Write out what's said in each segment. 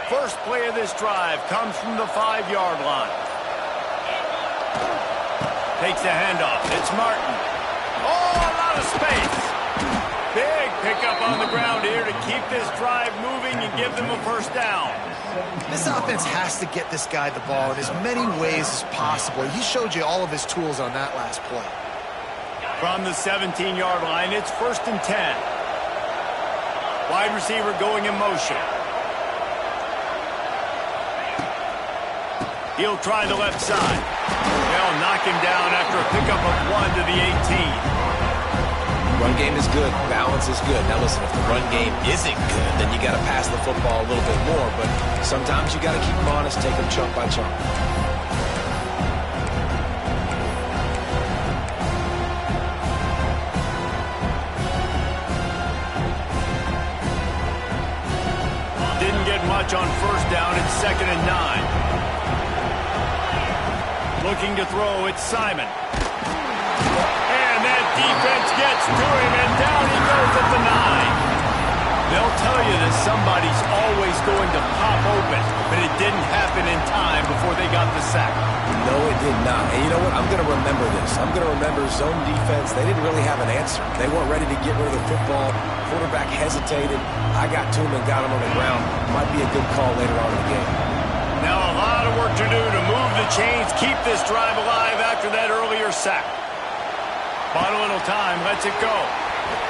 First play of this drive comes from the 5-yard line. Takes the handoff. It's Martin. Oh, a lot of space. Big pickup on the ground here to keep this drive moving and give them a first down. This offense has to get this guy the ball in as many ways as possible. He showed you all of his tools on that last play. From the 17-yard line, it's 1st and 10. Wide receiver going in motion. He'll try the left side. They'll knock him down after a pickup of 1 to the 18. Run game is good. Balance is good. Now listen, if the run game isn't good, then you got to pass the football a little bit more. But sometimes you got to keep them honest, take them chunk by chunk. Didn't get much on first down. It's 2nd and 9. Looking to throw, it's Simon. And that defense gets to him, and down he goes at the 9. They'll tell you that somebody's always going to pop open, but it didn't happen in time before they got the sack. No, it did not. And you know what? I'm going to remember this. I'm going to remember zone defense. They didn't really have an answer. They weren't ready to get rid of the football. Quarterback hesitated. I got to him and got him on the ground. Might be a good call later on in the game. Now a lot of work to do to move the chains, keep this drive alive after that earlier sack. Bought a little time, lets it go.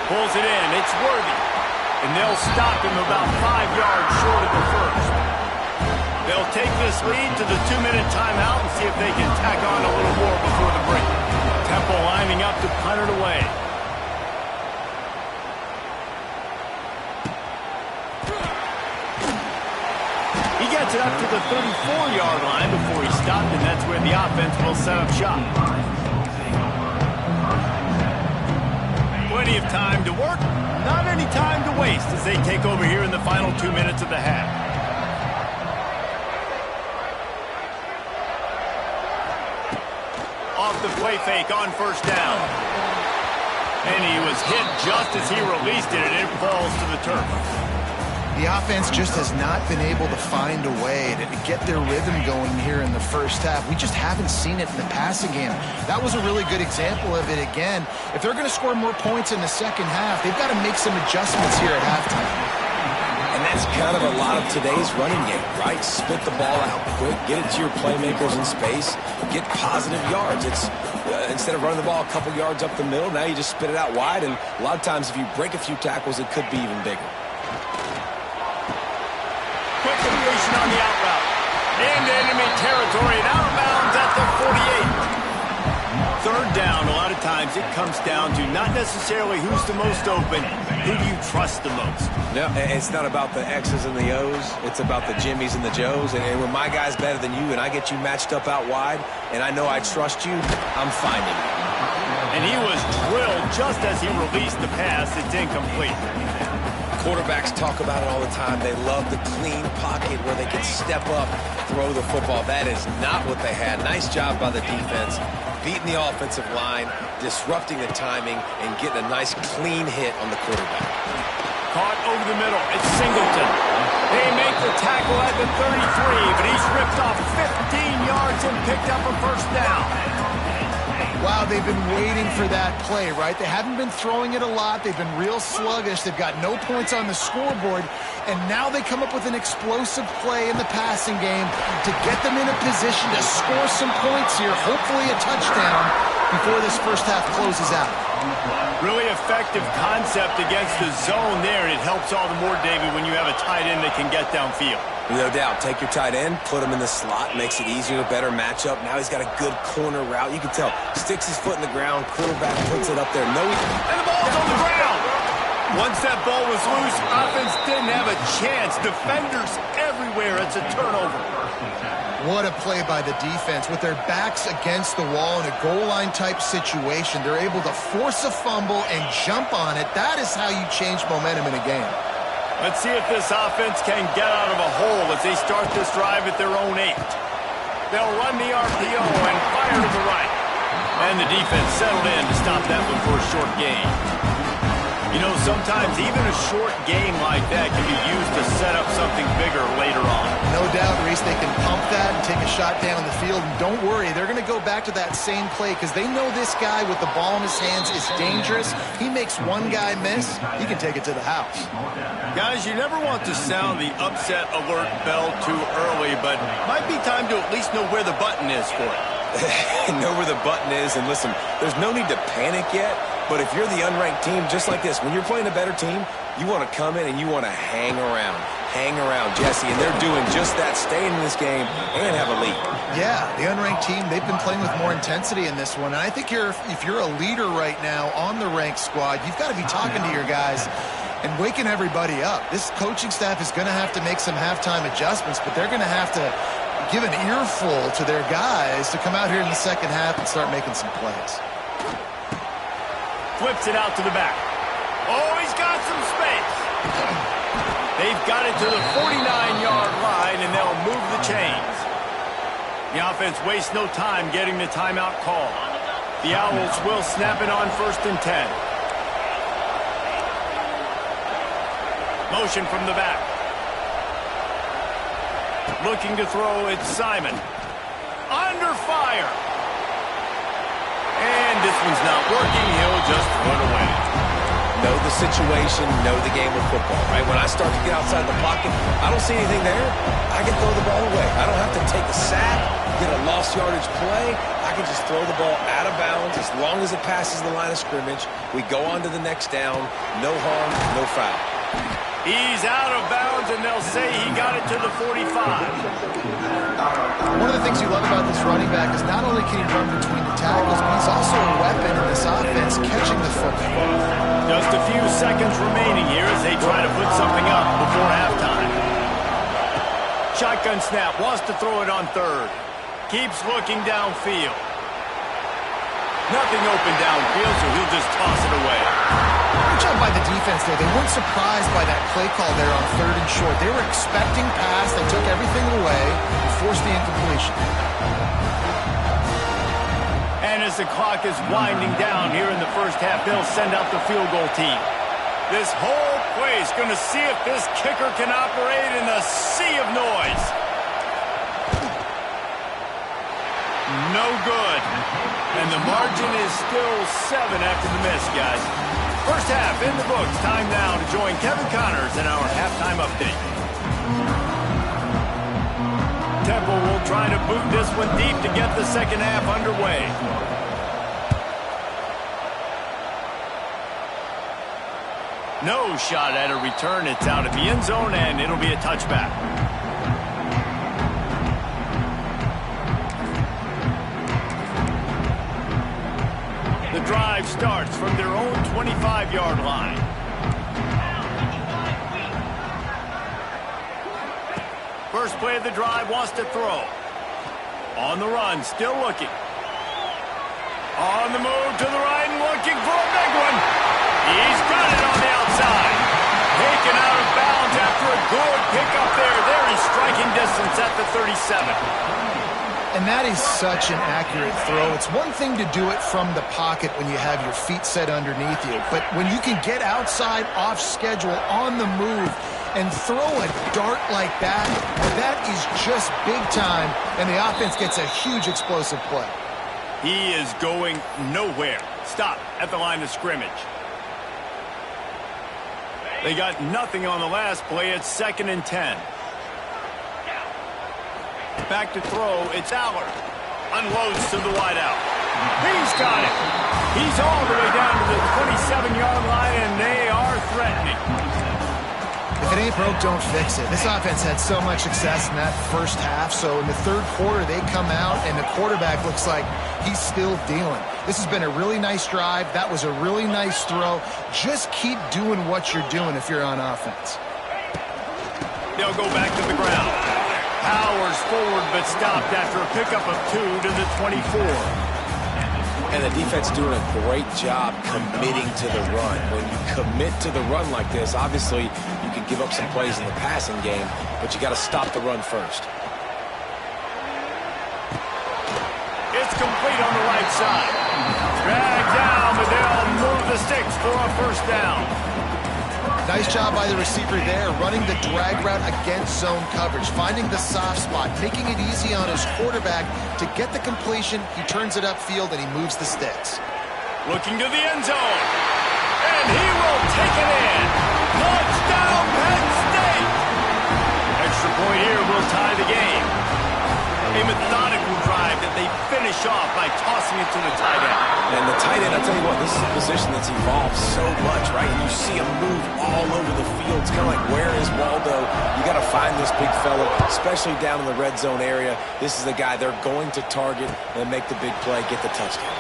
Pulls it in, it's Worthy. And they'll stop him about 5 yards short of the first. They'll take this lead to the 2-minute timeout and see if they can tack on a little more before the break. Temple lining up to punt it away. He gets it up to the 34-yard line before he stopped, and that's where the offense will set up shop. Plenty of time to work, not any time to waste as they take over here in the final 2 minutes of the half. Off the play fake on first down. And he was hit just as he released it, and it falls to the turf. The offense just has not been able to find a way to get their rhythm going here in the first half. We just haven't seen it in the passing game. That was a really good example of it again. If they're going to score more points in the second half, they've got to make some adjustments here at halftime. And that's kind of a lot of today's running game, right? Spit the ball out quick, get it to your playmakers in space, get positive yards. It's instead of running the ball a couple yards up the middle, now you just spit it out wide, and a lot of times if you break a few tackles, it could be even bigger. Quick completion on the out route. Into enemy territory and out of bounds at the 48. Third down, a lot of times it comes down to not necessarily who's the most open, who do you trust the most? No, it's not about the X's and the O's. It's about the Jimmies and the Joes. And when my guy's better than you and I get you matched up out wide and I know I trust you, I'm finding you. And he was drilled just as he released the pass. It's incomplete. Quarterbacks talk about it all the time. They love the clean pocket where they can step up, throw the football. That is not what they had. Nice job by the defense, beating the offensive line, disrupting the timing, and getting a nice clean hit on the quarterback. Caught over the middle. It's Singleton. They make the tackle at the 33, but he's ripped off 15 yards and picked up a first down. Wow, they've been waiting for that play, right? They haven't been throwing it a lot. They've been real sluggish. They've got no points on the scoreboard. And now they come up with an explosive play in the passing game to get them in a position to score some points here, hopefully a touchdown, before this first half closes out. Really effective concept against the zone there. It helps all the more, David, when you have a tight end that can get downfield. No doubt. Take your tight end, put him in the slot, makes it easier, a better matchup. Now he's got a good corner route. You can tell. Sticks his foot in the ground, quarterback puts it up there. And the ball's on the ground. Once that ball was loose, offense didn't have a chance. Defenders everywhere. It's a turnover. What a play by the defense. With their backs against the wall in a goal line type situation, they're able to force a fumble and jump on it. That is how you change momentum in a game. Let's see if this offense can get out of a hole as they start this drive at their own 8. They'll run the RPO and fire to the right. And the defense settled in to stop that one for a short gain. You know, sometimes even a short game like that can be used to set up something bigger later on. No doubt, Reese, they can pump that and take a shot down the field. And don't worry, they're going to go back to that same play because they know this guy with the ball in his hands is dangerous. He makes one guy miss, he can take it to the house. Guys, you never want to sound the upset alert bell too early, but might be time to at least know where the button is for it. Know where the button is, and listen, there's no need to panic yet, but if you're the unranked team, just like this, when you're playing a better team, you want to come in and you want to hang around, Jesse, and they're doing just that, staying in this game and have a lead. Yeah, the unranked team, they've been playing with more intensity in this one, and I think if you're a leader right now on the ranked squad, you've got to be talking to your guys and waking everybody up. This coaching staff is going to have to make some halftime adjustments, but they're going to have to give an earful to their guys to come out here in the second half and start making some plays. Flips it out to the back. Oh, he's got some space. They've got it to the 49-yard line, and they'll move the chains. The offense wastes no time getting the timeout call. The Owls will snap it on 1st and 10. Motion from the back. Looking to throw, it's Simon. Under fire. And this one's not working. He'll just throw it away. Know the situation, know the game of football, right? When I start to get outside the pocket, I don't see anything there, I can throw the ball away. I don't have to take a sack, get a lost yardage play. I can just throw the ball out of bounds as long as it passes the line of scrimmage. We go on to the next down. No harm, no foul. He's out of bounds, and they'll say he got it to the 45. One of the things you love about this running back is not only can he run between the tackles, but he's also a weapon in this offense catching the football. Just a few seconds remaining here as they try to put something up before halftime. Shotgun snap, wants to throw it on 3rd. Keeps looking downfield. Nothing open downfield, so he'll just toss it away. Good job by the defense there. They weren't surprised by that play call there on 3rd and short. They were expecting pass. They took everything away and forced the incompletion. And as the clock is winding down here in the first half, they'll send out the field goal team. This whole play is going to see if this kicker can operate in a sea of noise. No good. And the margin is still 7 after the miss, guys. First half in the books. Time now to join Kevin Connors in our halftime update. Temple will try to boot this one deep to get the second half underway. No shot at a return. It's out of the end zone, and it'll be a touchback. The drive starts from their own 25-yard line. First play of the drive, wants to throw. On the run, still looking. On the move to the right and looking for a big one. He's got it on the outside. Taken out of bounds after a good pickup there. They're in striking distance at the 37. And that is such an accurate throw. It's one thing to do it from the pocket when you have your feet set underneath you, but when you can get outside, off schedule, on the move, and throw a dart like that, that is just big time, and the offense gets a huge explosive play. He is going nowhere. Stop at the line of scrimmage. They got nothing on the last play. It's 2nd and 10. Back to throw, it's Allard. Unloads to the wideout. He's got it. He's all the way down to the 27-yard line, and they are threatening. If it ain't broke, don't fix it. This offense had so much success in that first half, so in the 3rd quarter, they come out, and the quarterback looks like he's still dealing. This has been a really nice drive. That was a really nice throw. Just keep doing what you're doing if you're on offense. They'll go back to the ground. Powers forward, but stopped after a pickup of 2 to the 24. And the defense doing a great job committing to the run. When you commit to the run like this, obviously you can give up some plays in the passing game, but you got to stop the run first. It's complete on the right side. Dragged down, but they'll move the sticks for a first down. Nice job by the receiver there, running the drag route against zone coverage, finding the soft spot, making it easy on his quarterback to get the completion. He turns it upfield, and he moves the sticks. Looking to the end zone. And he will take it in. Touchdown, Penn State! Extra point here will tie the game. A methodical drive that they finish off by tossing it to the tight end. And the tight end, I'll tell you what, this is a position that's evolved so much, right? And you see him move all over the field. It's kind of like, where is Waldo? You got to find this big fella, especially down in the red zone area. This is the guy they're going to target and make the big play, get the touchdown.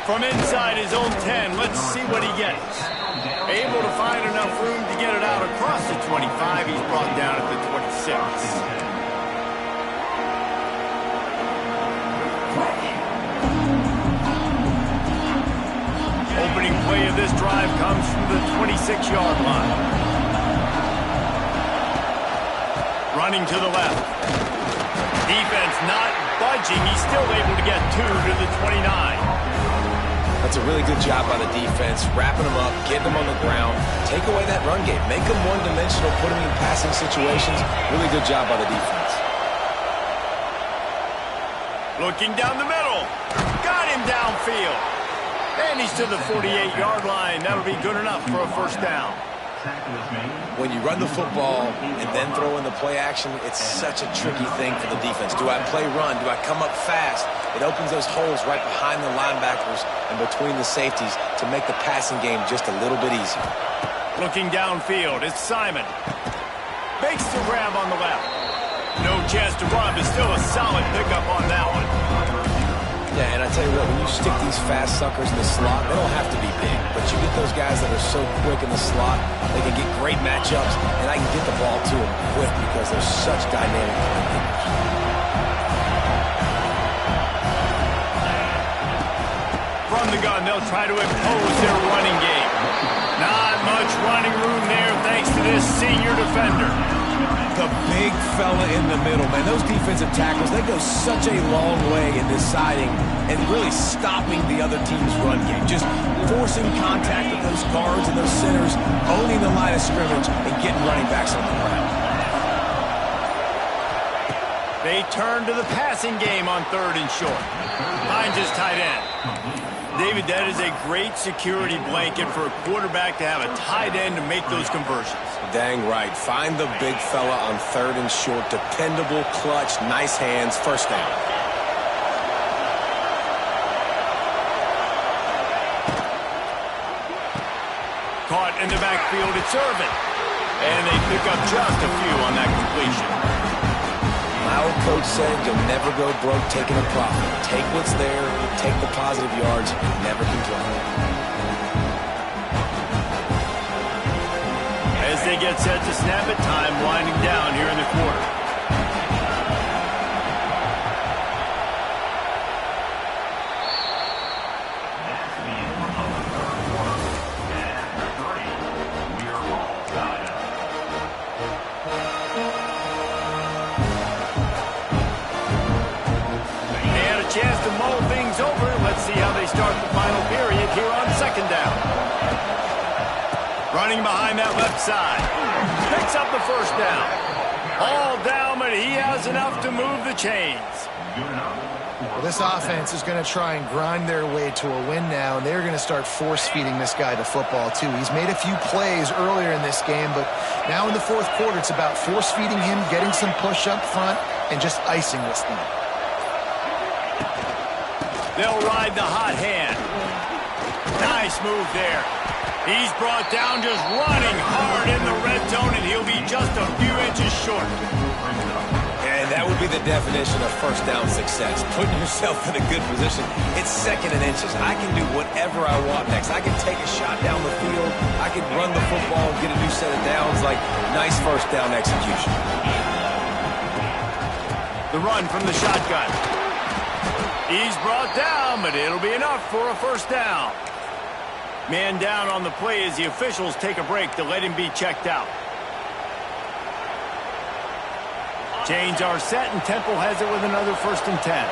From inside his own 10, let's see what he gets. Able to find enough room to get it out across the 25. He's brought down at the 26. Opening play of this drive comes from the 26-yard line. Running to the left. Defense not budging. He's still able to get 2 to the 29. That's a really good job by the defense, wrapping them up, getting them on the ground, take away that run game, make them one-dimensional, put them in passing situations. Really good job by the defense. Looking down the middle. Got him downfield. And he's to the 48-yard line. That'll be good enough for a first down. When you run the football and then throw in the play action, it's such a tricky thing for the defense. Do I play run? Do I come up fast? It opens those holes right behind the linebackers and between the safeties to make the passing game just a little bit easier. Looking downfield, it's Simon. Makes the grab on the left. No chance to run, but still a solid pickup on that one. Yeah, and I tell you what, when you stick these fast suckers in the slot, they don't have to be big, but you get those guys that are so quick in the slot, they can get great matchups, and I can get the ball to them quick because they're such dynamic playmakers. From the gun, they'll try to impose their running game. Not much running room there thanks to this senior defender. The big fella in the middle, man. Those defensive tackles, they go such a long way in deciding and really stopping the other team's run game. Just forcing contact with those guards and those centers, owning the line of scrimmage, and getting running backs on the ground. They turn to the passing game on 3rd and short. Finds his tight end. David, that is a great security blanket for a quarterback to have a tight end to make those conversions. Dang right. Find the big fella on 3rd and short. Dependable, clutch, nice hands, first down. Caught in the backfield, it's Irvin. And they pick up just a few on that completion. My old coach said you'll never go broke taking a profit. Take what's there, take the positive yards, never complain. As they get set to snap it, time winding down here in the quarter. Chance to mull things over. Let's see how they start the final period here on 2nd down. Running behind that left side. Picks up the first down. All down, but he has enough to move the chains. Well, this offense is going to try and grind their way to a win now, and they're going to start force-feeding this guy the football, too. He's made a few plays earlier in this game, but now in the 4th quarter, it's about force-feeding him, getting some push up front, and just icing this thing. They'll ride the hot hand. Nice move there. He's brought down just running hard in the red zone, and he'll be just a few inches short. And that would be the definition of first down success. Putting yourself in a good position. It's 2nd and inches. I can do whatever I want next. I can take a shot down the field. I can run the football and get a new set of downs. Like, nice first down execution. The run from the shotgun. He's brought down, but it'll be enough for a first down. Man down on the play as the officials take a break to let him be checked out. Chains are set, and Temple has it with another 1st and 10.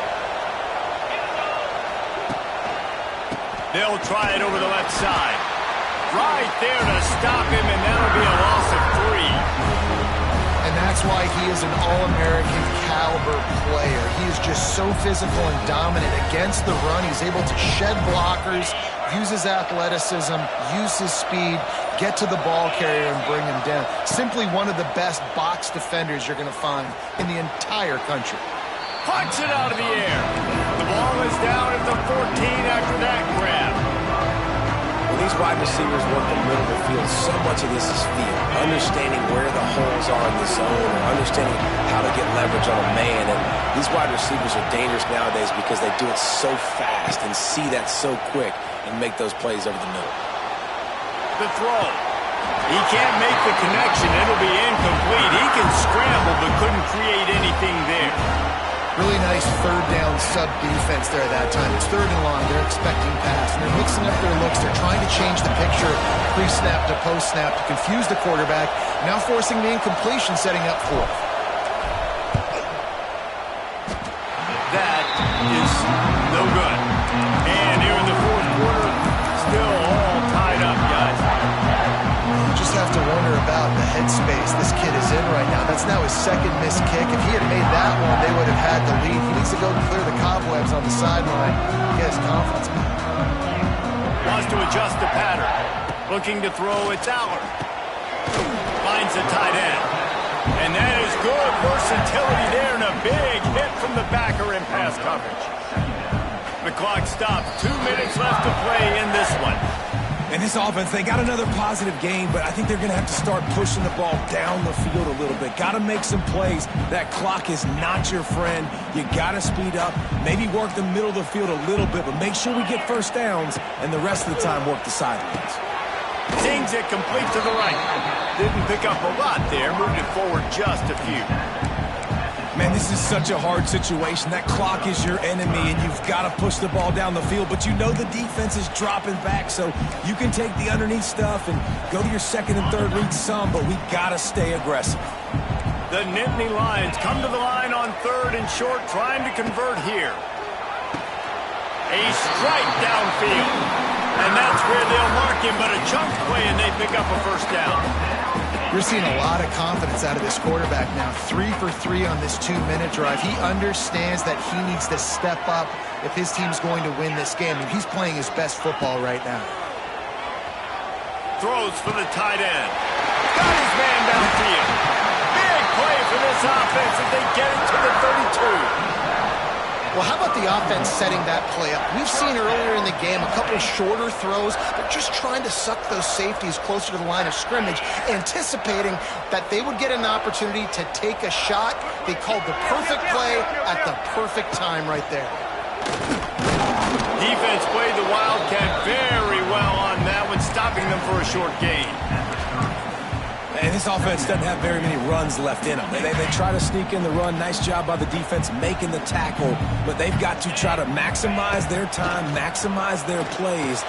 They'll try it over the left side. right there to stop him, and that'll be a loss of 3. And that's why he is an All-American caliber player. He is just so physical and dominant against the run. He's able to shed blockers, use his athleticism, use his speed, get to the ball carrier and bring him down. Simply one of the best box defenders you're going to find in the entire country. Punch it out of the air. The ball is down at the 14 after that grab. When these wide receivers work the middle of the field, so much of this is feel. Understanding where the holes are in the zone, or understanding how to get leverage on a man. And these wide receivers are dangerous nowadays because they do it so fast and see that so quick and make those plays over the middle. The throw. He can't make the connection. It'll be incomplete. He can scramble but couldn't create anything there. Really nice third down sub defense there at that time. It's 3rd and long. They're expecting pass, and they're mixing up their looks. They're trying to change the picture pre-snap to post-snap to confuse the quarterback, now forcing the incompletion, setting up 4th. That is no good. And here in the 4th quarter, still all tied up, guys. You just have to wonder about the headspace this kid is in right now. That's now his 2nd missed kick. If he had made that one, they would have had the lead. He needs to go clear the cobwebs on the sideline. Get his confidence back. Wants to adjust the pattern. Looking to throw, it's Aller. Finds a tight end. And that is good versatility there, and a big hit from the backer in pass coverage. The clock stopped. 2 minutes left to play in this one. And this offense, they got another positive game, but I think they're going to have to start pushing the ball down the field a little bit. Got to make some plays. That clock is not your friend. You got to speed up, maybe work the middle of the field a little bit, but make sure we get first downs, and the rest of the time work the sidelines. Sings it complete to the right. Didn't pick up a lot there, moved it forward just a few. Man, this is such a hard situation. That clock is your enemy, and you've got to push the ball down the field, but you know the defense is dropping back, so you can take the underneath stuff and go to your 2nd and 3rd read some, but we got to stay aggressive. The Nittany Lions come to the line on 3rd and short, trying to convert here. A strike downfield, and that's where they'll mark him, but a chunk play, and they pick up a first down. You're seeing a lot of confidence out of this quarterback now. 3 for 3 on this 2-minute drive. He understands that he needs to step up if his team's going to win this game. And he's playing his best football right now. Throws for the tight end. Got his man downfield. Big play for this offense as they get it to the 32. Well, how about the offense setting that play up? We've seen earlier in the game a couple shorter throws. They're just trying to suck those safeties closer to the line of scrimmage, anticipating that they would get an opportunity to take a shot. They called the perfect play at the perfect time right there. Defense played the Wildcat very well on that one, stopping them for a short gain. And this offense doesn't have very many runs left in them. They try to sneak in the run. Nice job by the defense making the tackle. But they've got to try to maximize their time, maximize their plays.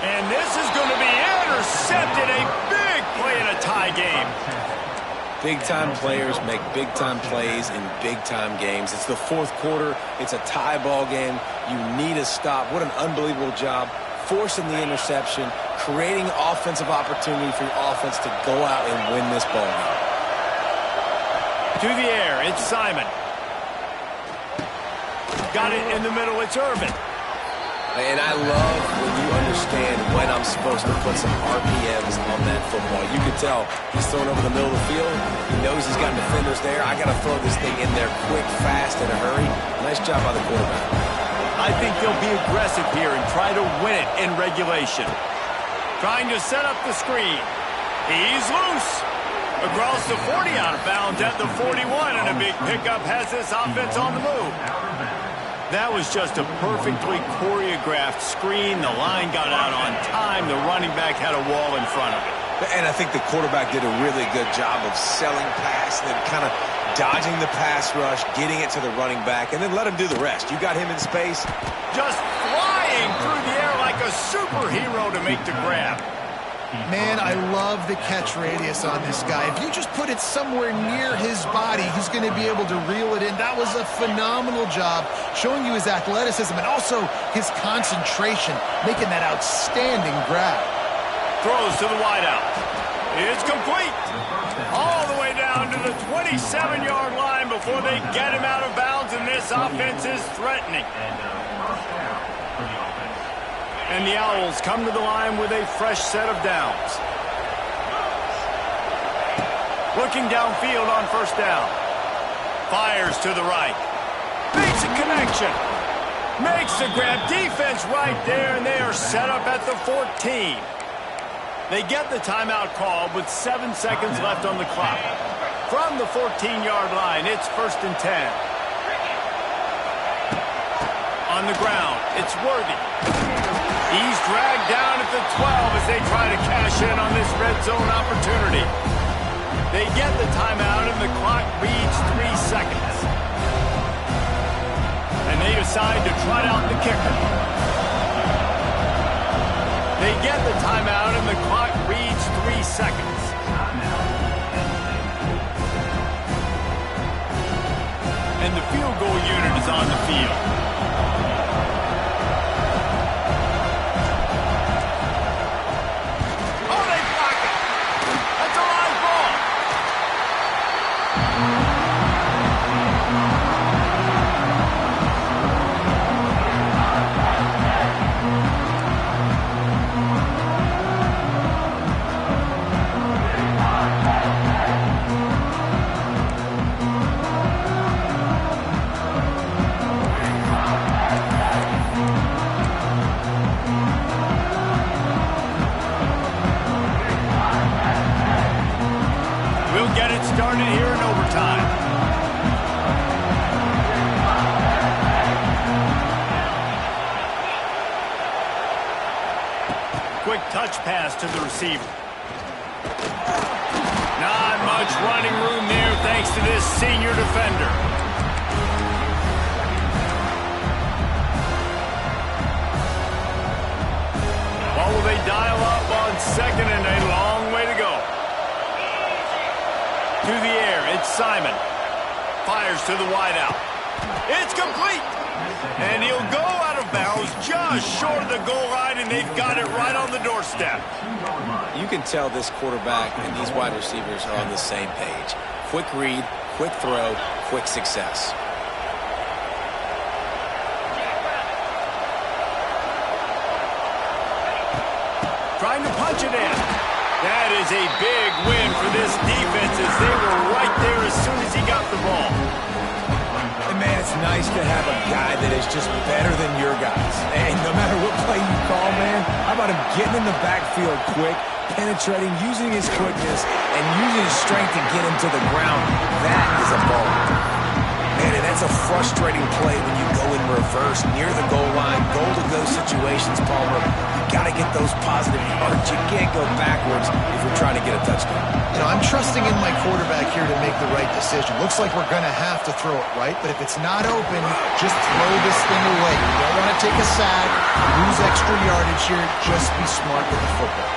And this is going to be intercepted. A big play in a tie game. Big-time players make big-time plays in big-time games. It's the 4th quarter. It's a tie ball game. You need a stop. What an unbelievable job. Forcing the interception, creating offensive opportunity for your offense to go out and win this ball game. To the air, it's Simon. Got it in the middle, it's Irvin. And I love when you understand when I'm supposed to put some RPMs on that football. You can tell he's throwing over the middle of the field. He knows he's got defenders there. I got to throw this thing in there quick, fast, in a hurry. Nice job by the quarterback. I think they'll be aggressive here and try to win it in regulation. Trying to set up the screen. He's loose. Across the 40, out of bounds at the 41, and a big pickup has this offense on the move. That was just a perfectly choreographed screen. The line got out on time. The running back had a wall in front of it. And I think the quarterback did a really good job of selling pass and then kind of dodging the pass rush, getting it to the running back, and then let him do the rest. You got him in space. Just flying through the air like a superhero to make the grab. Man, I love the catch radius on this guy. If you just put it somewhere near his body, he's going to be able to reel it in. That was a phenomenal job, showing you his athleticism and also his concentration, making that outstanding grab. Throws to the wideout. It's complete. All the way down to the 27-yard line before they get him out of bounds, and this offense is threatening. And the Owls come to the line with a fresh set of downs. Looking downfield on first down. Fires to the right. Makes a connection. Makes the grab. Defense right there, and they are set up at the 14. They get the timeout call with 7 seconds left on the clock. From the 14-yard line, it's 1st and 10. On the ground, it's Worthy. He's dragged down at the 12 as they try to cash in on this red zone opportunity. They get the timeout, and the clock reads 3 seconds. And they decide to trot out the kicker. They get the timeout, and the clock reads 3 seconds. And the field goal unit is on the field. Oh, they block it. That's a live ball. Started here in overtime. Quick touch pass to the receiver. Not much running room there thanks to this senior defender. What will they dial up on 2nd and a long way to go? To the air, it's Simon. Fires to the wideout. It's complete. And he'll go out of bounds just short of the goal line, and they've got it right on the doorstep. You can tell this quarterback and these wide receivers are on the same page. Quick read, quick throw, quick success. Trying to punch it in. That is a big win for this defense as they were right there as soon as he got the ball. And man, it's nice to have a guy that is just better than your guys. And no matter what play you call, man, how about him getting in the backfield quick, penetrating, using his quickness, and using his strength to get him to the ground. That is a ball. Man, and that's a frustrating play when you go in reverse near the goal line, goal-to-go situations, Palmer. You got to get those positive yards. You can't go backwards if you're trying to get a touchdown. You know, I'm trusting in my quarterback here to make the right decision. Looks like we're going to have to throw it right, but if it's not open, just throw this thing away. You don't want to take a sack, lose extra yardage here. Just be smart with the football.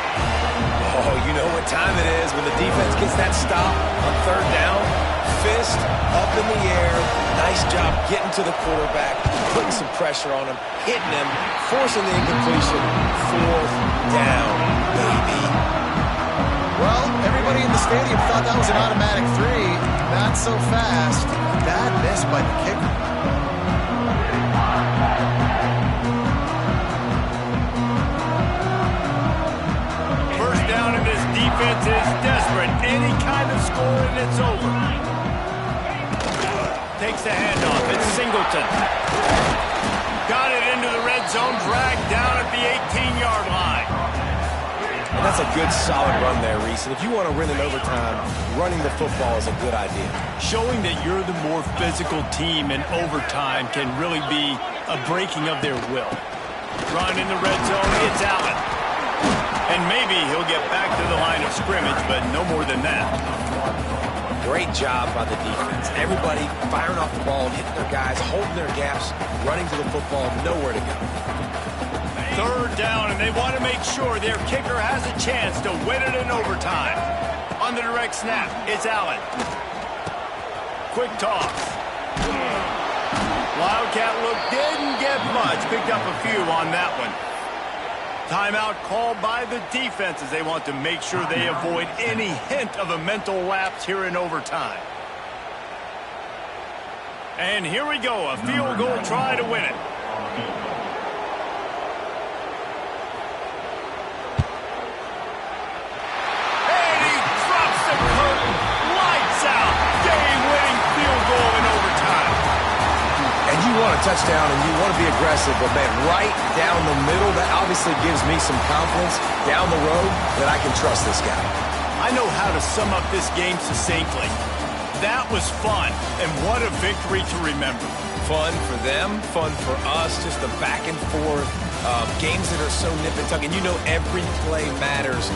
Oh, you know what time it is when the defense gets that stop on 3rd down. Fist up in the air. Nice job getting to the quarterback, putting some pressure on him, hitting him, forcing the incompletion. 4th down, baby. Well, everybody in the stadium thought that was an automatic 3. Not so fast. Bad miss by the kicker. First down, and this defense is desperate. Any kind of score, and it's over. Takes the handoff. It's Singleton. Got it into the red zone, dragged down at the 18-yard line. And that's a good, solid run there, Reese. And if you want to win in overtime, running the football is a good idea. Showing that you're the more physical team in overtime can really be a breaking of their will. Run in the red zone, it's Allen. And maybe he'll get back to the line of scrimmage, but no more than that. Great job by the defense. Everybody firing off the ball, hitting their guys, holding their gaps, running to the football, nowhere to go. 3rd down, and they want to make sure their kicker has a chance to win it in overtime. On the direct snap, it's Allen. Quick toss. Wildcat look didn't get much. Picked up a few on that one. Timeout called by the defense as they want to make sure they avoid any hint of a mental lapse here in overtime. And here we go, a field goal try to win it. And he drops the curtain. Lights out. Game-winning field goal in overtime. And you want a touchdown and you want to be aggressive, but man, right down the middle, that obviously gives me some confidence down the road that I can trust this guy. I know how to sum up this game succinctly. That was fun, and what a victory to remember. Fun for them, fun for us, just the back and forth, games that are so nip and tuck, and you know every play matters.